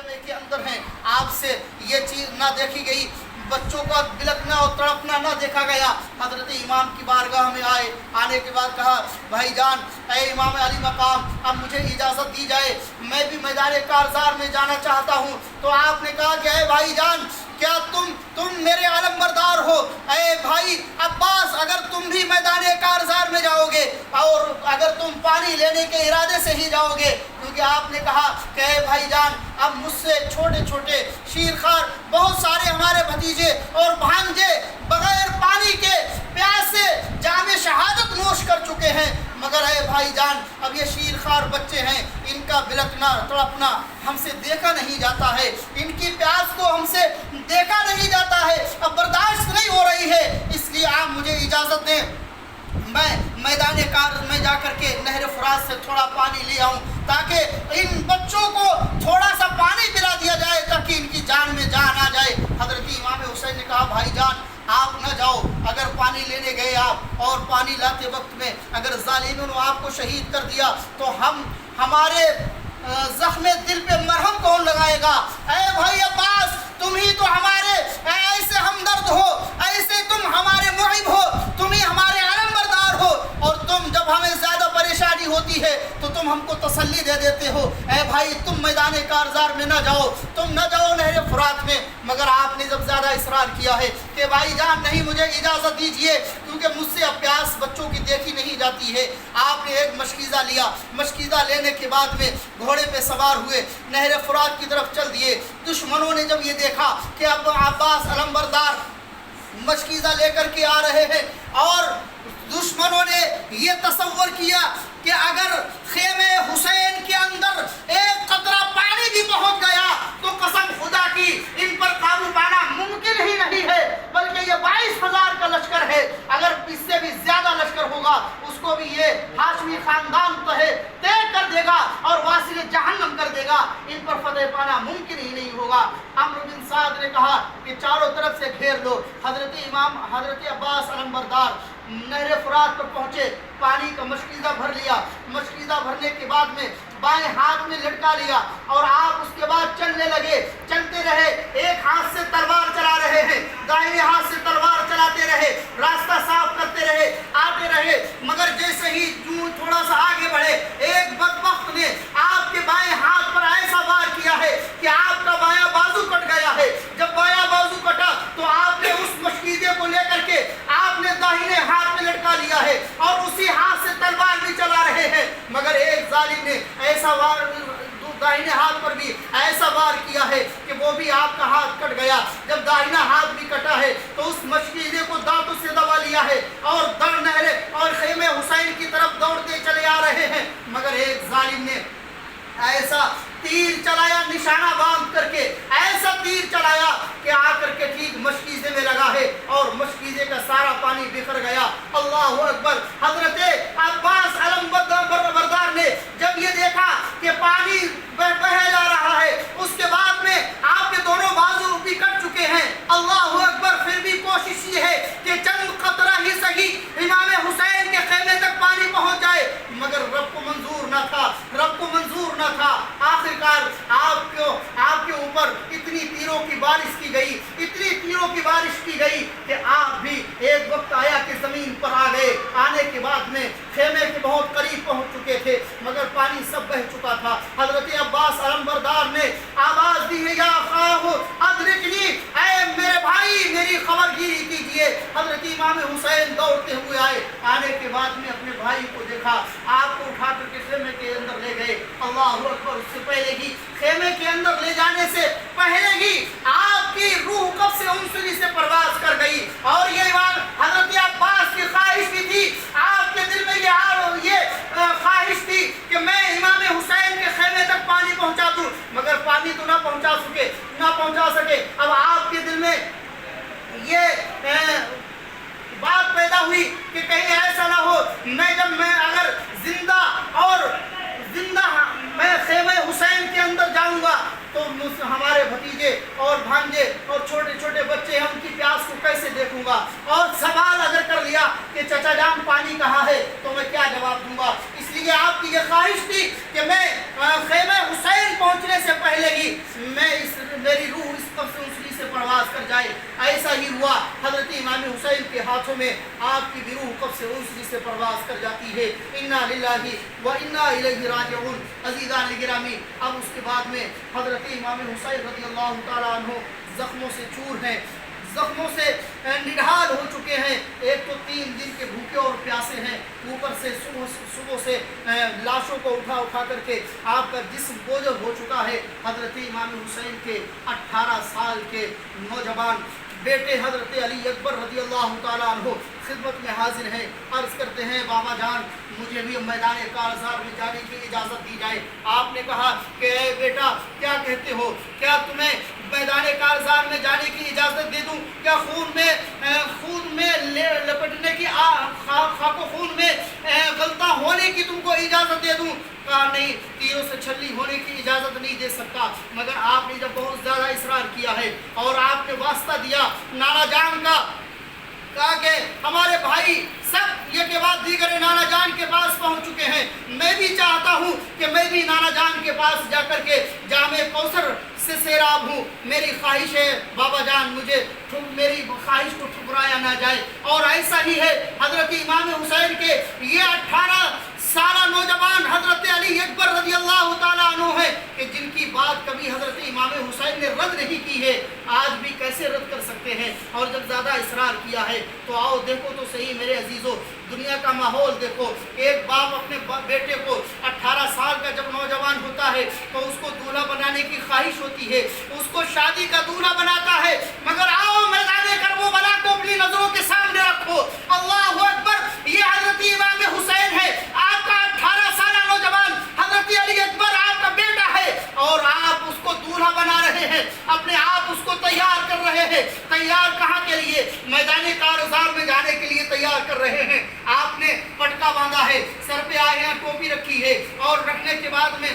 کے اندر ہیں، آپ سے یہ چیز نہ دیکھی گئی، بچوں کا بلکنا اور تڑپنا نہ دیکھا گیا۔ حضرت امام کی بارگاہ میں آئے، آنے کے بعد کہا بھائی جان اے امام علی مقام، اب مجھے اجازت دی جائے، میں بھی میدان کارزار میں جانا چاہتا ہوں۔ تو آپ نے کہا کہ اے بھائی جان کیا تم میرے علم بردار ہو؟ اے بھائی عباس، اگر تم بھی میدان کارزار میں جاؤ گے اور اگر تم پانی لینے کے ارادے سے ہی جاؤ گے، کیونکہ آپ نے کہا کہ اے بھائی جان اب مجھ سے چھوٹے چھوٹے شیرخوار بہت سارے ہمارے بھتیجے اور بھانجے بغیر پانی کے پیاس سے جام شہادت نوش کر چکے ہیں، مگر اے بھائی جان اب یہ شیرخوار بچے ہیں، ان کا بلکنا تڑپنا ہم سے دیکھا نہیں جاتا ہے، ان کی پیاس کو ہم سے دیکھا نہیں جاتا ہے، اب برداشت نہیں ہو رہی ہے، اس لیے آپ مجھے اجازت دیں میں میدان کار میں جا کر کے نہر فرات سے تھوڑا پانی لے آؤں تاکہ ان بچوں کو تھوڑا سا پانی پلا دیا جائے تاکہ ان کی جان میں جان آ جائے۔ حضرت امام حسین نے کہا بھائی جان آپ نہ جاؤ، اگر پانی لینے گئے آپ اور پانی لاتے وقت میں اگر ظالموں نے آپ کو شہید کر دیا تو ہمارے زخم دل پہ مرہم کون لگائے گا؟ اے بھائی عباس تم ہی تو ہمارے ایسے ہمدرد ہو، ایسے تم ہمارے معب ہو، تم ہی ہمارے علم بردار ہو، اور تم جب ہمیں زیادہ پریشانی ہوتی ہے تو تم ہم کو تسلی دے دیتے ہو۔ اے بھائی تم میدان کارزار میں نہ جاؤ، تم نہ جاؤ نہر فرات میں، مگر آپ نے جب زیادہ اصرار کیا ہے کہ بھائی جان نہیں مجھے اجازت دیجئے کیونکہ مجھ سے اب پیاس بچوں کی دیکھی نہیں جاتی ہے، آپ نے ایک مشکیزہ لیا، مشکیزہ لینے کے بعد میں گھوڑے پہ سوار ہوئے نہر فرات کی طرف چل دیے۔ دشمنوں نے جب یہ دیکھا کہ اب عباس علم بردار مشکیزہ لے کر کے آ رہے ہیں اور دشمنوں نے یہ تصور کیا کہ اگر خیمے حسین کے اندر ایک قطرہ پانی بھی پہنچ گیا تو قسم خدا کی ان پر قابو پانا ممکن ہی نہیں ہے، بلکہ یہ 22,000 کا لشکر ہے، اگر اس سے بھی زیادہ لشکر ہوگا اس کو بھی یہ ہاشمی خاندان طے کر دے گا اور واصل جہنم کر دے گا، ان پر فتح پانا ممکن ہی نہیں ہوگا۔ عمرو بن سعد نے کہا کہ چاروں طرف سے گھیر لو۔ حضرت عباس علم بردار نہر فرات پر پہنچے، پانی کا مشکیزہ بھر لیا، مشکیزہ بھرنے کے بعد میں بائیں ہاتھ میں لٹکا لیا اور آپ اس کے بعد چلنے لگے، چلتے رہے، ایک ہاتھ سے تلوار چلا رہے ہیں، دائیں ہاتھ سے تلوار چلاتے رہے، راستہ صاف کرتے رہے، آتے رہے، مگر جیسے ہی تھوڑا سا آگے بڑھے ایک بدبخت نے آپ کے بائیں ہاتھ پر ایسا وار کیا ہے کہ آپ کا بایاں بازو کٹ گیا ہے۔ جب بایاں بازو کٹا تو آپ نے اس مشکیزے کو لے کر کے آپ نے داہنے ہاتھ میں لٹکا لیا ہے اور اسی ہاتھ سے تلوار بھی چلا رہے ہیں، مگر ایک ظالم نے ایسا وار داہنے ہاتھ پر بھی ایسا وار کیا ہے کہ وہ بھی آپ کا ہاتھ کٹ گیا۔ جب داہنا ہاتھ بھی کٹا ہے تو اس مشکیزے کو دانتوں سے دبا لیا ہے اور نہر اور خیمے حسین کی طرف دوڑتے چلے آ رہے ہیں، مگر ایک ظالم نے ایسا تیر چلایا، نشانہ باندھ کر کے ایسا تیر چلایا کہ آ کر کے ٹھیک مشکیزے میں لگا ہے اور مشکیزے کا سارا پانی بکھر گیا۔ اللہ اکبر! حضرت عباس علم بردار نے جب یہ دیکھا کہ پانی بہہ جا رہا ہے، اس کے بعد میں آپ کے دونوں بازو بھی کٹ چکے ہیں، اللہ اکبر! پھر بھی کوشش یہ ہے کہ چند قطرہ ہی صحیح امام حسین کے خیمے تک پانی پہنچ جائے، مگر رب کو منظور نہ تھا، رب کو منظور نہ تھا۔ آخرکار آپ کے اوپر اتنی تیروں کی بارش کی گئی، اتنی تیروں کی بارش کی گئی کہ آپ بھی ایک وقت آیا کہ زمین پر آ گئے، آنے کے بعد میں خیمے کے بہت قریب پہنچ چکے تھے مگر پانی سب بہہ چکا تھا۔ حضرت عباس علم بردار نے آواز دی ہے یا خواہ ادرکنی، اے میرے بھائی میری خبر گیری کیجئے۔ حضرت امام حسین دوڑتے ہوئے آئے، آنے کے بعد میں اپنے بھائی کو دیکھا، آپ کو اٹھا کر کے خیمے کے اندر لے گئے۔ اللہ اکبر! اس سے پہلے ہی خیمے کے اندر لے جانے سے پہلے ہی آپ کی روح کب سے انسری سے پرواز کر گئی، اور یہ حضرت عباس کی خواہش بھی تھی، آپ کے دل میں یہ خواہش تھی کہ میں امام حسین کے خیمے تک پانی پہنچا دوں، مگر پانی تو نہ پہنچا سکے۔ اب آپ کے دل میں یہ بات پیدا ہوئی کہ کہیں ایسا نہ ہو میں اگر زندہ میں خیمہ حسین کے اندر جاؤں گا تو ہمارے بھتیجے اور بھانجے اور چھوٹے چھوٹے بچے ہم کی پیاس کو کیسے دیکھوں گا، اور سوال اگر کر لیا کہ چچا جان پانی کہاں ہے تو میں کیا جواب دوں گا۔ اس لیے آپ کی یہ خواہش تھی کہ میں خیمہ حسین پہنچنے سے پہلے ہی हाथों में आपकी भी रूह कब से उंसरी से परवास कर जाती है। इन्ना लिल्लाहि व इन्ना इलैहि राजिऊन। अज़ीज़ान गिरामी, अब उसके बाद में हज़रत इमाम हुसैन रज़ियल्लाहु तआला अन्हु ज़ख्मों से चूर हैं, ज़ख्मों से निढाल हो चुके हैं। एक तो 3 दिन के भूखे और प्यासे हैं, ऊपर से सुबह से लाशों को उठा करके आपका जिस्म बोझल हो चुका है। हज़रत इमाम हुसैन के 18 साल के नौजवान बेटे हज़रत अली अकबर रज़ियल्लाहु तआला अन्हु खिदमत में हाजिर हैं। अर्ज़ करते हैं, बाबा जान मुझे भी मैदान कारज़ार में जाने की इजाज़त दी जाए। आपने कहा कि बेटा क्या कहते हो, क्या तुम्हें मैदान कारज़ार में जाने की इजाज़त दे दूं? क्या खून में लपटने की खाको खून में गलता होने की तुमको इजाज़त दे दूं? कहा नहीं, तीरों से छल्ली होने की इजाज़त नहीं दे सकता। मगर आपने जब बहुत ज़्यादा इसरार किया है और आपने वास्ता दिया नाना जान का, कहा कि हमारे भाई सब ये के बाद दीगर नाना जान के पास पहुंच चुके हैं, मैं भी चाहता हूं कि मैं भी नाना जान के पास जाकर के जामे कौसर से सैराब हूँ। मेरी ख्वाहिश है बाबा जान, मुझे मेरी ख्वाहिश को ठुकराया ना जाए। और ऐसा ही है हज़रत इमाम हुसैन के ये 18 साला नौजवान हज़रत अली अकबर रज़ियल्लाहु तआला अन्हु है कि जिनकी बात कभी हज़रत इमाम हुसैन ने रद्द नहीं की है, आज भी कैसे रद्द कर सकते हैं? और जब ज़्यादा इसरार किया है तो आओ देखो तो सही मेरे अजीज़ों, दुनिया का माहौल देखो। एक बाप अपने बेटे को 18 साल का जब नौजवान होता है तो उसको दूल्हा बनाने की ख्वाहिश होती है, उसको शादी का दूल्हा बनाता है। मगर आओ मैदान करबला को अपनी नजरों के सामने रखो, अल्लाहु अकबर, ये हज़रत इमाम हुसैन है, आपका 18 साल नौजवान हज़रत अली अकबर आपका बेटा है और आप उसको दूल्हा बना रहे हैं, अपने आप उसको तैयार कर रहे हैं। तैयार कहाँ के लिए? मैदान कारज़ार में जाने के लिए तैयार कर रहे हैं। आपने पटका बांधा है, सर पे आए हैं, टोपी रखी है और रखने के बाद में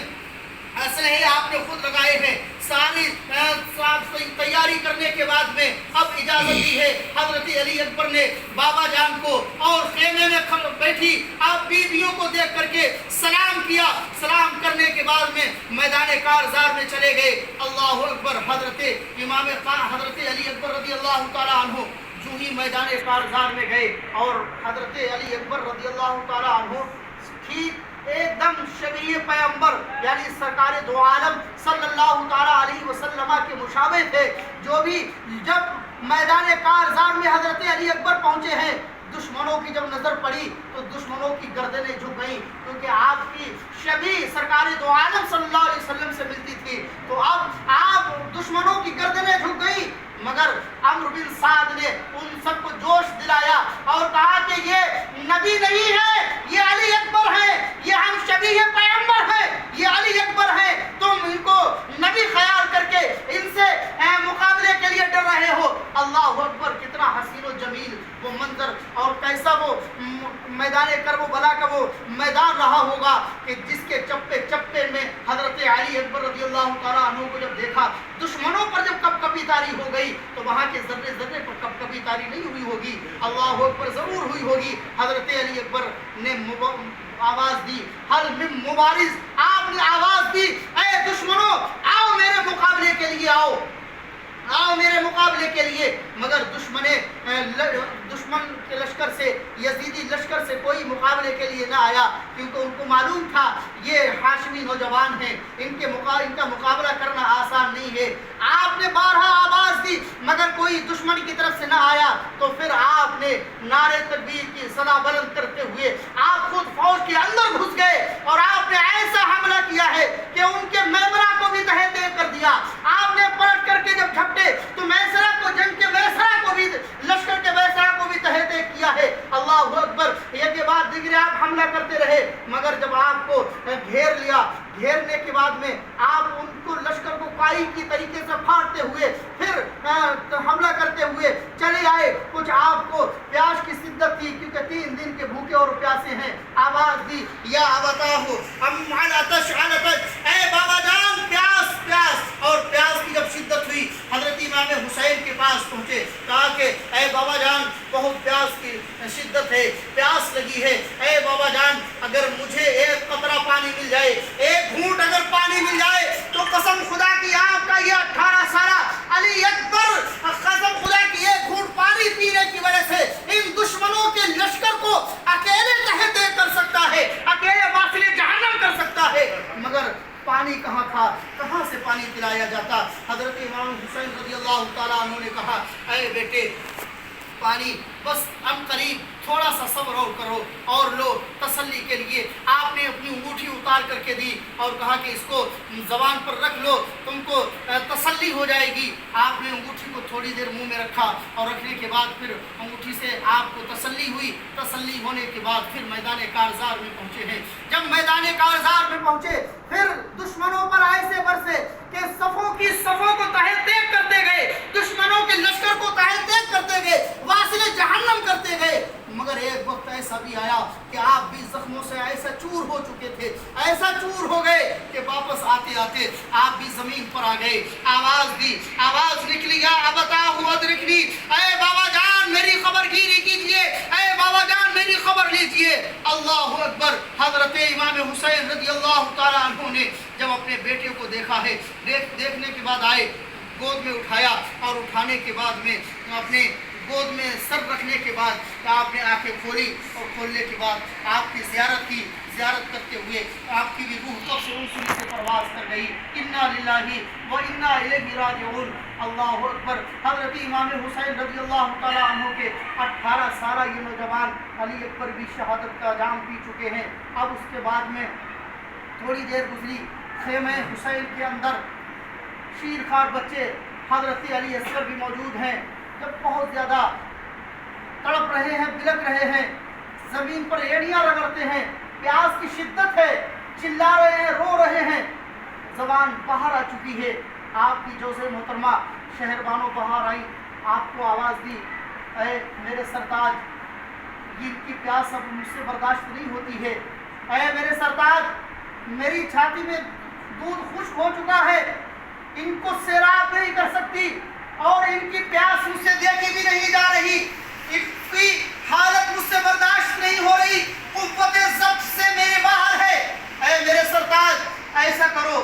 असलहे आपने खुद लगाए हैं। सारी तैयारी करने के बाद में अब इजाज़त दी है हज़रत अली अकबर ने बाबा जान को, और खेमे में बैठी आप बीवियों को देख करके सलाम किया। सलाम करने के बाद में मैदान कारज़ार में चले गए। अल्लाहु अकबर, हज़रत अली अकबर रज़ियल्लाहु तआला अन्हु जो ही मैदान कारज़ार में गए और हज़रत अली अकबर रज़ियल्लाहु तआला अन्हु ठीक एकदम शबीह पैगंबर यानी सरकार दो आलम सल्लल्लाहु ताला अलैहि वसल्लम के मुशाबे थे। जो भी जब मैदान कारज़ार में हज़रत अली अकबर पहुंचे हैं, दुश्मनों की जब नज़र पड़ी तो दुश्मनों की गर्दनें झुक गईं, क्योंकि आपकी शबीह सरकार दो आलम सल्लल्लाहु अलैहि वसल्लम से मिलती थी। तो अब आप दुश्मनों की गर्दनें झुक गई। मगर अम्र बिन साद ने उन सबको जोश दिलाया और कहा कि ये नबी नहीं है, ये अली अकबर है, ये हम शबीह पैगंबर है, ये अली अकबर है। तुम इनको नबी ख्याल करके इनसे मुकाबले के लिए डर रहे हो। अल्लाहु अकबर, कितना हसीन और जमील वो मंजर और कैसा वो मैदान करबला का वो मैदान रहा होगा कि जिसके चप्पे चप्पे में हज़रत अली अकबर रज़ियल्लाहु तआला अन्हु को जब देखा, दुश्मनों पर जब कपकपी तारी हो गई तो वहाँ के जर्रे जर्रे पर कपकपी तारी नहीं हुई होगी, अल्लाहु अकबर ज़रूर हुई होगी। हज़रत अली अकबर ने आवाज़ दी, हल मिन मुबारिज़, आपने आवाज़ दी, ऐ दुश्मनों आओ मेरे मुकाबले के लिए, आओ मेरे मुकाबले के लिए। मगर दुश्मन के लश्कर से, यजीदी लश्कर से कोई मुकाबले के लिए ना आया, क्योंकि उनको मालूम था ये हाशमी नौजवान हैं, इनका मुकाबला करना आसान नहीं है। आपने 12 आवाज़ दी मगर कोई दुश्मन की तरफ से ना आया, तो फिर आपने नारे तकबीर की सदा बुलंद करते हुए आप खुद फौज के अंदर घुस गए और आपने ऐसा हमला किया है कि उनके मेमरा को भी तहे तह कर दिया। आपने पलट करके जब झपटे तो मैसरा को, जंग के मैसरा को भी, लश्कर के मैसरा को भी तहे तह किया है। अल्लाहु अकबर, एक के बाद दिगरे आप हमला करते रहे, मगर जब आपको घेर लिया, घेरने के बाद में आप उनको लश्कर को काई की तरीके से फाड़ते हुए फिर हमला करते हुए चले आए। कुछ आपको प्यास की शिद्दत थी, क्योंकि 3 दिन के भूखे और प्यासे हैं। आवाज़ दी, या अबताहु हम अलतश अलतश, ऐ बाबा जान प्यास प्यास। और प्यास की जब शिद्दत हुई, हज़रत इमाम हुसैन के पास पहुँचे, कहा कि ऐ बाबा जान बहुत प्यास की शिद्दत है, प्यास लगी है, ऐ बाबा जान अगर मुझे एक कतरा पानी मिल जाए, एक घूंट अगर पानी मिल जाए तो कसम खुदा की आपका ये 18 साल अली अकबर, कसम खुदा की एक घूंट पानी पीने की वजह से इन से पानी पिलाया जाता। हज़रत इमाम हुसैन रज़ियल्लाहु ताला अन्हु ने कहा, ऐ बेटे पानी बस अब करीब थोड़ा सा सब्र और करो और लो। तसल्ली के लिए आपने अपनी अंगूठी उतार करके दी और कहा कि इसको ज़बान पर रख लो, तुमको तसल्ली हो जाएगी। आपने अंगूठी को थोड़ी देर मुंह में रखा और रखने के बाद फिर अंगूठी से आपको तसल्ली हुई। तसल्ली होने के बाद फिर मैदान कारज़ार में पहुँचे हैं। जब मैदान कारज़ार में पहुँचे फिर दुश्मनों पर ऐसे बरसे कि सफ़ों को तहे तेग करते गए, दुश्मनों के लश्कर को तहे तेग करते गए, वासिले जहन्नम करते गए। मगर एक वक्त ऐसा भी आया कि आप भी जख्मों से ऐसा चूर हो चुके थे, ऐसा चूर हो गए कि वापस आते आते आप भी जमीन पर आ गए। आवाज दी, आवाज निकली, या अबताहु अदरिकनी, ऐ बाबा जान मेरी खबरगिरी कीजिए, ऐ बाबा जान मेरी खबर लीजिए। अल्लाहु अकबर। हजरत इमाम हुसैन रज़ियल्लाहु ताला अन्हु ने जब अपने बेटे को देखा है, देखने के बाद आए, गोद में उठाया और उठाने के बाद में अपने गोद में सर रखने के बाद आपने आंखें खोली और खोलने के बाद आपकी ज़ियारत की। ज़ियारत करते हुए आपकी भी रूह कब से उनसुनी से परवाज़ कर गई। इन्ना लिल्लाहि व इन्ना इलैहि राजिऊन। अल्लाहु अकबर। हज़रत इमाम हुसैन रज़ियल्लाहु ताला अन्हु के 18 साल ये नौजवान अली अकबर भी शहादत का जाम पी चुके हैं। अब उसके बाद में थोड़ी देर गुजरी, खेमे हुसैन के अंदर शीरखार बच्चे हज़रत अली असगर भी मौजूद हैं। जब बहुत ज़्यादा तड़प रहे हैं, बिलक रहे हैं, ज़मीन पर एड़ियाँ रगड़ते हैं, प्यास की शिद्दत है, चिल्ला रहे हैं, रो रहे हैं, ज़बान बाहर आ चुकी है। आपकी जोज़े मोहतरमा शहरबानो बाहर आई, आपको आवाज़ दी, ऐ मेरे सरताज, इनकी प्यास अब मुझसे बर्दाश्त नहीं होती है। ऐ मेरे सरताज, मेरी छाती में दूध खुश्क हो चुका है, इनको सैराब नहीं कर सकती और इनकी प्यास मुझसे देखी भी नहीं जा रही, इनकी हालत मुझसे बर्दाश्त नहीं हो रही, कुव्वत ज़ब्त से मेरे बाहर है। ऐ मेरे सरताज, ऐसा करो,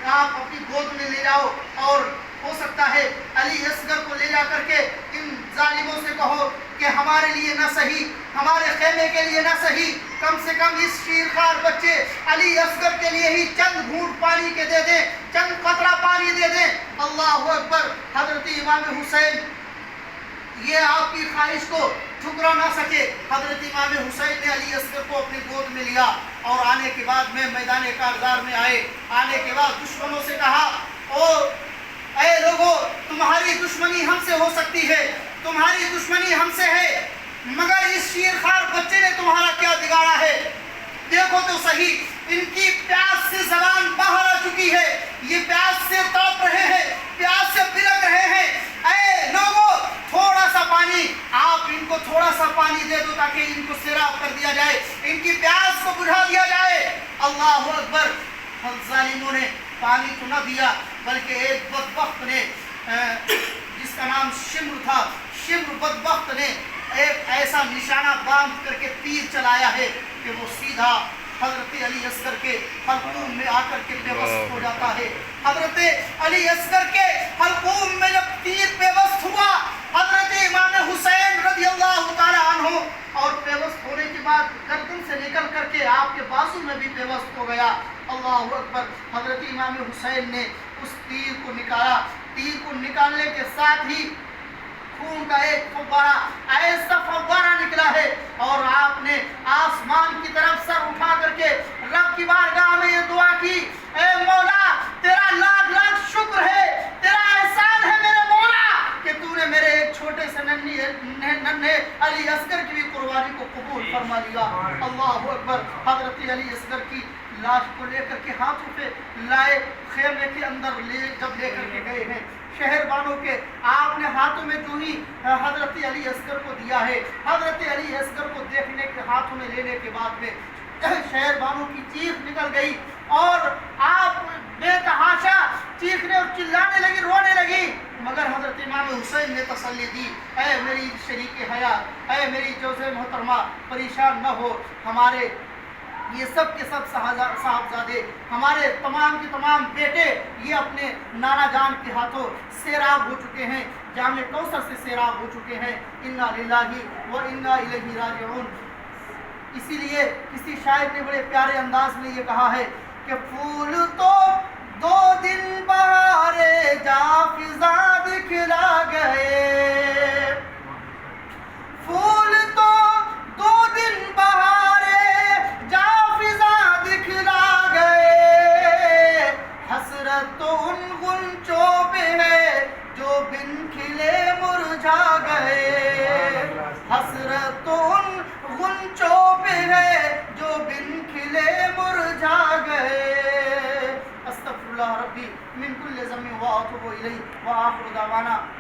आप अपनी गोद में ले जाओ और हो सकता है अली असगर को ले जा करके इन जालिमों से कहो कि हमारे लिए ना सही, हमारे खेमे के लिए ना सही, कम से कम इस शीरखार बच्चे अली असगर के लिए ही चंद घूंट पानी के दे दें, चंद कतरा पानी दे दें। अल्लाहु अकबर। हजरत इमाम हुसैन ये आपकी ख्वाहिश को ठुकरा ना सके। हजरत इमाम हुसैन ने अली असगर को अपनी गोद में लिया और आने के बाद में मैदान कारज़ार में आए। आने के बाद दुश्मनों से कहा, ओ ऐ लोगों, तुम्हारी दुश्मनी हमसे हो सकती है, तुम्हारी दुश्मनी हमसे है, मगर इस शीरखार बच्चे ने तुम्हारा क्या बिगाड़ा है? देखो तो सही, इनकी प्यास से ज़बान बाहर आ चुकी है, ये प्यास से तड़प रहे हैं, प्यास से बिलक रहे हैं। ऐ लोगों, थोड़ा सा पानी, आप इनको थोड़ा सा पानी दे दो ताकि इनको सैराब कर दिया जाए, इनकी प्यास को बुझा दिया जाए। अल्लाहु अकबर। ज़ालिमों ने पानी तो न दिया, बल्कि एक बदबख्त ने जिसका नाम शिम्र था, शिम्र बदबख्त ने एक ऐसा निशाना बांध करके तीर चलाया है कि वो सीधा हजरत अली असगर के हलकूम में आकर के बेबस हो जाता है। हजरत अली असगर के हलकूम में जब तीर बेबस हुआ, हजरत इमाम हुसैन रज़ियल्लाहु ताला अन्हु और बेबस होने के बाद गर्दन से निकल करके आपके बाजू में भी बेबस हो गया। अल्लाहु अकबर। हजरत इमाम हुसैन ने उस तीर को निकाला, तीर को निकालने के साथ ही खून का एक फव्वारा, ऐसा फव्वारा निकला है और आपने आसमान की तरफ सर उठा करके रब की बारगाह में ये दुआ की, ऐ मौला तेरा लाख लाख शुक्र है, तेरा एहसान है मेरे मौला कि तूने मेरे एक छोटे से नन्हे अली असगर की भी कुर्बानी को कबूल फरमा लिया। अल्लाहु अकबर। हजरत अली असगर की लाश को लेकर के हाथों पे लाए, खेमे के अंदर जब लेकर के गए हैं, शहरबानों के आपने हाथों में जो ही हजरत अली असगर को दिया है, हजरत अली असगर को देखने के हाथों में लेने के बाद में शहरबानों की चीख निकल गई और आप बेतहाशा चीखने और चिल्लाने लगी, रोने लगी। मगर हजरत इमाम हुसैन ने तसल्ली दी, ऐ मेरी शरीक हयात, ऐ मेरी जोज़े मोहतरमा, परेशान न हो, हमारे ये सब के सब साहबजादे, हमारे तमाम के तमाम बेटे ये अपने नाना जान के हाथों सैराब हो चुके हैं, जामे कौसर से सैराब हो चुके हैं। इन्ना लिल्लाहि व इन्ना इलैहि राजिऊन। इसीलिए किसी शायर ने बड़े प्यारे अंदाज में ये कहा है कि फूल तो دو دن بہارے جا فضا دکھلا گئے، پھول تو دو دن بہارے جا فضا دکھلا گئے، حسرت تو ان غنچوں پہ ہے جو بن کھلے مرجھا گئے، حسرت تو ان غنچوں پہ ہے جو بن کھلے مرجھا گئے۔ استغفر اللہ ربی من کل ذنب واتوب الیہ وآخر دعوانا